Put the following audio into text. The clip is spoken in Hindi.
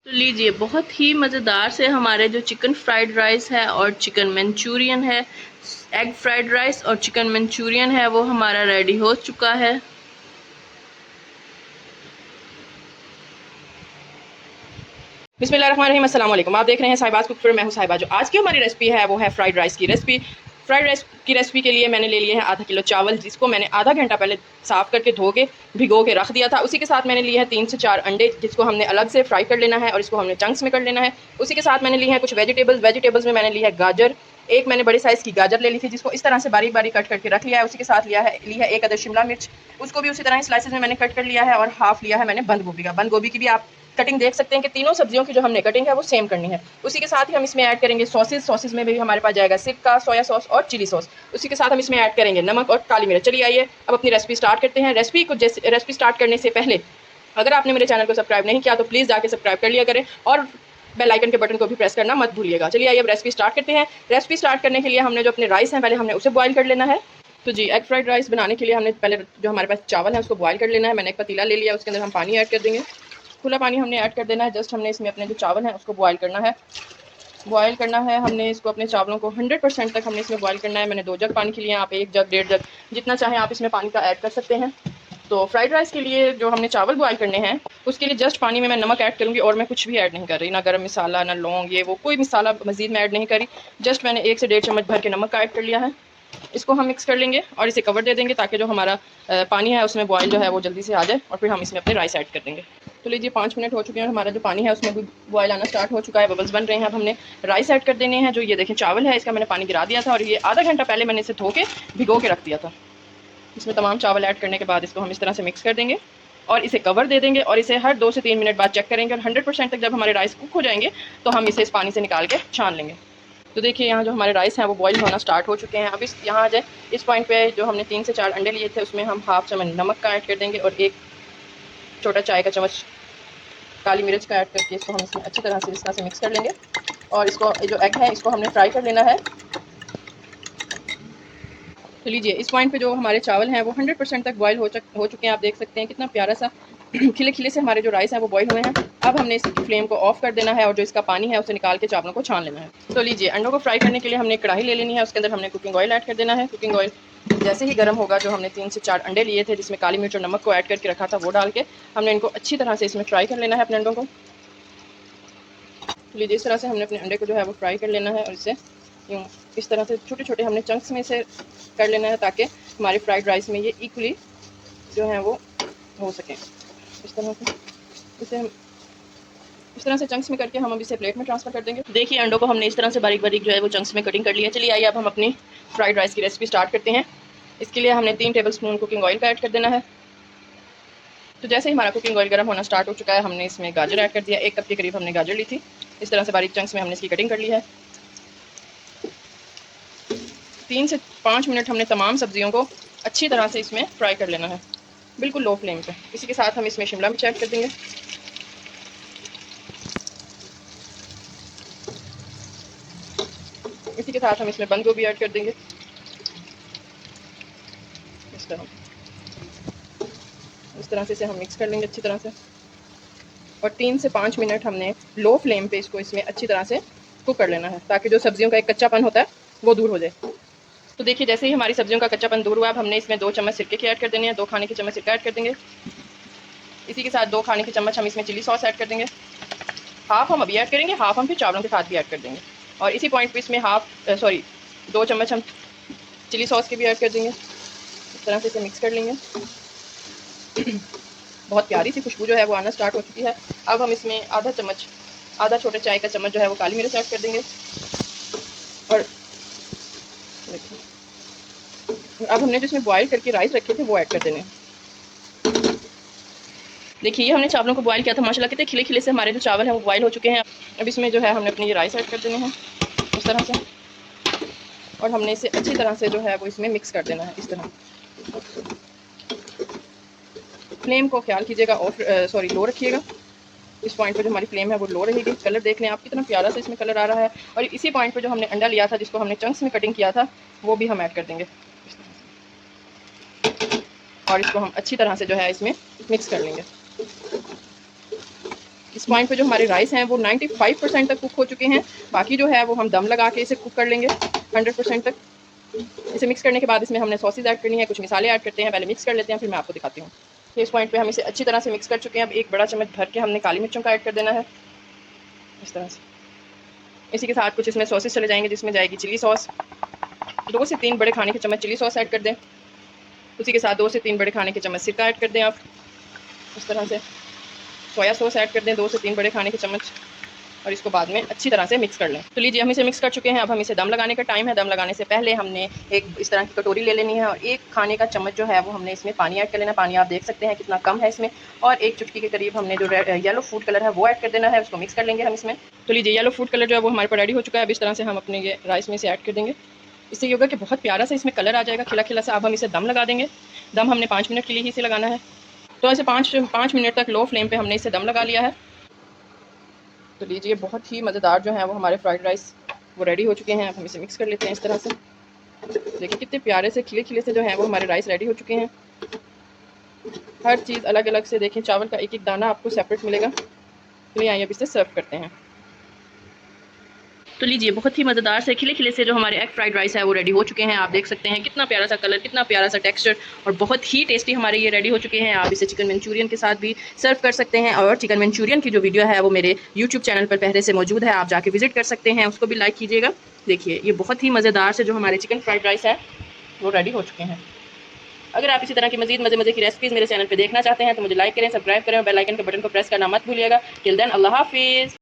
तो लीजिए, बहुत ही मज़ेदार से हमारे जो चिकन फ्राइड राइस है और चिकन मंचूरियन है, एग फ्राइड राइस और चिकन मंचूरियन है, वो हमारा रेडी हो चुका है। बिस्मिल्लाहिर्रहमानिर्रहीम, अस्सलाम वालेकुम। आप देख रहे हैं साहिबाज़ कुक फूड। मैं हूँ साहिबा। जो आज की हमारी रेसिपी है वो है फ्राइड राइस की रेसिपी। फ्राइड राइस की रेसिपी के लिए मैंने ले लिए हैं आधा किलो चावल, जिसको मैंने आधा घंटा पहले साफ़ करके धो के भिगो के रख दिया था। उसी के साथ मैंने लिए हैं 3 से 4 अंडे, जिसको हमने अलग से फ्राई कर लेना है और इसको हमने चंक्स में कर लेना है। उसी के साथ मैंने लिए हैं कुछ वेजिटेबल्स में मैंने लिया है गाजर, एक मैंने बड़ी साइज़ की गाजर ले ली थी, जिसको इस तरह से बारीक बारीक कट करके रख लिया है। उसी के साथ ली है एक अदर शिमला मिर्च, उसको भी उसी तरह स्लाइसेस में मैंने कट कर लिया है। और हाफ लिया है मैंने बंद गोभी का। बंद गोभी की भी आप कटिंग देख सकते हैं कि तीनों सब्जियों की जो हमने कटिंग है वो सेम करनी है। उसी के साथ ही हम इसमें ऐड करेंगे सॉसेस में भी हमारे पास जाएगा सिरका, सोया सॉस और चिली सॉस। उसी के साथ हम इसमें ऐड करेंगे नमक और काली मिर्च। चलिए आइए अब अपनी रेसिपी स्टार्ट करते हैं। रेसिपी स्टार्ट करने से पहले अगर आपने मेरे चैनल को सब्सक्राइब नहीं किया तो प्लीज़ जाके सब्सक्राइब कर लिया करें और बेल आइकन के बटन को भी प्रेस करना मत भूलिएगा। चलिए आइए अब रेसिपी स्टार्ट करते हैं। रेसिपी स्टार्ट करने के लिए हमने जो अपने राइस हैं पहले हमने उसे बॉईल कर लेना है। तो जी, एग फ्राइड राइस बनाने के लिए हमने पहले जो हमारे पास चावल है उसको बॉईल कर लेना है। मैंने एक पतीला ले लिया, उसके अंदर हम पानी ऐड कर देंगे। खुला पानी हमने ऐड कर देना है। जस्ट हमने इसमें अपने जो चावल हैं उसको बॉईल करना है। हमने इसको अपने चावलों को 100% तक हमने इसमें बॉईल करना है। मैंने 2 जग पानी के लिए, आप 1 जग 1.5 जग जितना चाहें आप इसमें पानी का ऐड कर सकते हैं। तो फ्राइड राइस के लिए जो हमने चावल बॉईल करने हैं उसके लिए जस्ट पानी में मैं नमक ऐड करूँगी और मैं कुछ भी ऐड नहीं कर रही, ना गरम मसाला, ना लौंग, ये वो कोई मसाला मज़ीद मैं ऐड नहीं करी। जस्ट मैंने 1 से 1.5 चम्मच भर के नमक का ऐड कर लिया है। इसको हम मिक्स कर लेंगे और इसे कवर दे देंगे ताकि जो हमारा पानी है उसमें बॉयल जो है वो जल्दी से आ जाए और फिर हम इसमें अपने राइस ऐड कर देंगे। तो लीजिए 5 मिनट हो चुके हैं, हमारा जो पानी है उसमें भी बॉयल आना स्टार्ट हो चुका है, बबल्स बन रहे हैं। अब हमने राइस ऐड कर देने हैं। जो ये देखें चावल है, इसका मैंने पानी गिरा दिया था और ये आधा घंटा पहले मैंने इसे धो के भिगो के रख दिया था। इसमें तमाम चावल ऐड करने के बाद इसको हम इस तरह से मिक्स कर देंगे और इसे कवर दे देंगे और इसे हर 2 से 3 मिनट बाद चेक करेंगे और 100% तक जब हमारे राइस कुक हो जाएंगे तो हम इसे इस पानी से निकाल के छान लेंगे। तो देखिए यहाँ जो हमारे राइस हैं वो बॉईल होना स्टार्ट हो चुके हैं। अब यहाँ आ जाए, इस पॉइंट पे जो हमने 3 से 4 अंडे लिए थे उसमें हम हाफ चम्मच नमक का ऐड कर देंगे और 1 छोटा चाय का चम्मच काली मिर्च का ऐड करके इसको हम इसमें अच्छी तरह से इस तरह से मिक्स कर लेंगे। और इसको जो एग है इसको हमने फ्राई कर लेना है। तो लीजिए इस पॉइंट पे जो हमारे चावल हैं वो 100% तक बॉईल हो चुके हैं। आप देख सकते हैं कितना प्यारा सा खिले खिले से हमारे जो राइस हैं वो बॉईल हुए हैं। अब हमने इसकी फ्लेम को ऑफ कर देना है और जो इसका पानी है उसे निकाल के चावलों को छान लेना है। तो लीजिए अंडों को फ्राई करने के लिए हमने एक कढ़ाई ले लेनी है, उसके अंदर हमने कुकिंग ऑयल ऐड कर देना है। कुकिंग ऑयल जैसे ही गर्म होगा, जो हमने 3 से 4 अंडे लिए थे जिसमें काली मिर्च और नमक को ऐड करके रखा था वो डाल के हमने इनको अच्छी तरह से इसमें फ्राई कर लेना है अपने अंडों को। लीजिए इस तरह से हमने अपने अंडे को जो है वो फ्राई कर लेना है और इसे यूँ इस तरह से छोटे छोटे हमने चंक्स में से कर लेना है ताकि हमारी फ्राइड राइस में ये इक्वली जो है वो हो सके। इस तरह से इसे हम इस तरह से चंक्स में करके हम अब इसे प्लेट में ट्रांसफ़र कर देंगे। देखिए अंडों को हमने इस तरह से बारीक बारीक जो है वो चंक्स में कटिंग कर लिया। चलिए आइए अब हम अपनी फ्राइड राइस की रेसिपी स्टार्ट करते हैं। इसके लिए हमने 3 टेबलस्पून कुकिंग ऑयल का ऐड कर देना है। तो जैसे ही हमारा कुकिंग ऑयल गर्म होना स्टार्ट हो चुका है, हमने इसमें गाजर ऐड कर दिया। 1 कप के करीब हमने गाजर ली थी। इस तरह से बारीक चंक्स में हमने इसकी कटिंग कर ली है। 3 से 5 मिनट हमने तमाम सब्जियों को अच्छी तरह से इसमें फ्राई कर लेना है, बिल्कुल लो फ्लेम पे। इसी के साथ हम इसमें शिमला मिर्च ऐड कर देंगे। इसी के साथ हम इसमें बंद गोभी ऐड कर देंगे। इस तरह से इसे हम मिक्स कर लेंगे अच्छी तरह से और 3 से 5 मिनट हमने लो फ्लेम पे इसको इसमें अच्छी तरह से कुक कर लेना है ताकि जो सब्जियों का एक कच्चापन होता है वो दूर हो जाए। तो देखिए जैसे ही हमारी सब्जियों का कच्चापन दूर हुआ, अब हमने इसमें 2 चम्मच सिरके के ऐड कर देने हैं। 2 खाने के चम्मच सिरका ऐड कर देंगे। इसी के साथ 2 खाने के चम्मच हम इसमें चिली सॉस ऐड कर देंगे। हाफ हम अभी ऐड करेंगे, हाफ हम फिर चावलों के साथ भी ऐड कर देंगे। और इसी पॉइंट पे इसमें 2 चम्मच हम चिली सॉस के भी ऐड कर देंगे। इस तरह से इसे मिक्स कर लेंगे। बहुत प्यारी सी खुशबू जो है वो आना स्टार्ट हो चुकी है। अब हम इसमें आधा छोटा चाय का चम्मच जो है वो काली मिर्च ऐड कर देंगे। और अब हमने जिसमें बॉईल करके राइस रखे थे वो ऐड कर देने। देखिए ये हमने चावलों को बॉईल किया था, माशाल्लाह कितने खिले खिले से हमारे जो चावल हैं वो बॉईल हो चुके हैं। अब इसमें जो है हमने अपने ये राइस ऐड कर देने हैं इस तरह से और हमने इसे अच्छी तरह से जो है वो इसमें मिक्स कर देना है इस तरह। फ्लेम को ख्याल कीजिएगा लो रखिएगा। इस पॉइंट पे जो हमारी फ्लेम है वो लो रहेगी। कलर देख लें आप कितना प्यारा सा इसमें कलर आ रहा है। और इसी पॉइंट पे जो हमने अंडा लिया था जिसको हमने चंक्स में कटिंग किया था वो भी हम ऐड कर देंगे और इसको हम अच्छी तरह से जो है इसमें मिक्स कर लेंगे। इस पॉइंट पे जो हमारे राइस हैं वो 95% तक कुक हो चुके हैं। बाकी जो है वो हम दम लगा के इसे कुक कर लेंगे 100% तक। इसे मिक्स करने के बाद इसमें हमने सॉसेज ऐड करनी है, कुछ मसाले ऐड करते हैं, पहले मिक्स कर लेते हैं, फिर मैं आपको दिखाती हूँ। तो इस पॉइंट पे हम इसे अच्छी तरह से मिक्स कर चुके हैं। अब एक बड़ा चम्मच भर के हमने काली मिर्चों का ऐड कर देना है इस तरह से। इसी के साथ कुछ इसमें सॉसेज चले जाएंगे, जिसमें जाएगी चिली सॉस। 2 से 3 बड़े खाने के चम्मच चिली सॉस ऐड कर दें। उसी के साथ 2 से 3 बड़े खाने के चम्मच सिरका ऐड कर दें आप इस तरह से। सोया सॉस ऐड कर दें 2 से 3 बड़े खाने के चम्मच, और इसको बाद में अच्छी तरह से मिक्स कर लें। तो लीजिए हम इसे मिक्स कर चुके हैं। अब हम इसे दम लगाने का टाइम है। दम लगाने से पहले हमने एक इस तरह की कटोरी ले लेनी है और एक खाने का चम्मच जो है वो हमने इसमें पानी ऐड कर लेना। पानी आप देख सकते हैं कितना कम है इसमें, और एक चुटकी के करीब हमने जो येलो फूड कलर है वो ऐड कर देना है। उसको मिक्स कर लेंगे हम इसमें। तो लीजिए येलो फूड कलर जो है वो हमारे पास रेडी हो चुका है। अब इस तरह से हम अपने ये राइस में इसे ऐड कर देंगे। इससे ये होगा कि बहुत प्यारा सा इसमें कलर आ जाएगा, खिला खिला सा। अब हम इसे दम लगा देंगे। दम हमने 5 मिनट के लिए ही इसे लगाना है। तो ऐसे 5 मिनट तक लो फ्लेम पे हमने इसे दम लगा लिया है। तो लीजिए बहुत ही मज़ेदार जो है वो हमारे फ्राइड राइस वो रेडी हो चुके हैं। अब हम इसे मिक्स कर लेते हैं इस तरह से। देखिए कितने प्यारे से खिले खिले से जो है वो हमारे राइस रेडी हो चुके हैं। हर चीज़ अलग अलग से, देखें चावल का एक एक दाना आपको सेपरेट मिलेगा। चलिए आइए अब इसे सर्व करते हैं। तो लीजिए बहुत ही मज़ेदार से खिले खिले से जो हमारे एग फ्राइड राइस है वो रेडी हो चुके हैं। आप देख सकते हैं कितना प्यारा सा कलर, कितना प्यारा सा टेक्सचर, और बहुत ही टेस्टी हमारे ये रेडी हो चुके हैं। आप इसे चिकन मंचूरियन के साथ भी सर्व कर सकते हैं, और चिकन मंचूरियन की जो वीडियो है वो मेरे यूट्यूब चैनल पर पहले से मौजूद है, आप जाके विजिट कर सकते हैं, उसको भी लाइक कीजिएगा। देखिए ये बहुत ही मज़ेदार से जो हमारे चिकन फ्राइड राइस है वो रेडी हो चुके हैं। अगर आप इसी तरह की मज़ीद मज़े की रेसिपीज़ मेरे चैनल पर देखना चाहते हैं तो मुझे लाइक करें, सब्सक्राइब करें और बेल आइकन के बटन को प्रेस करना मत भूलिएगा। टिल देन अल्लाह हाफिज़।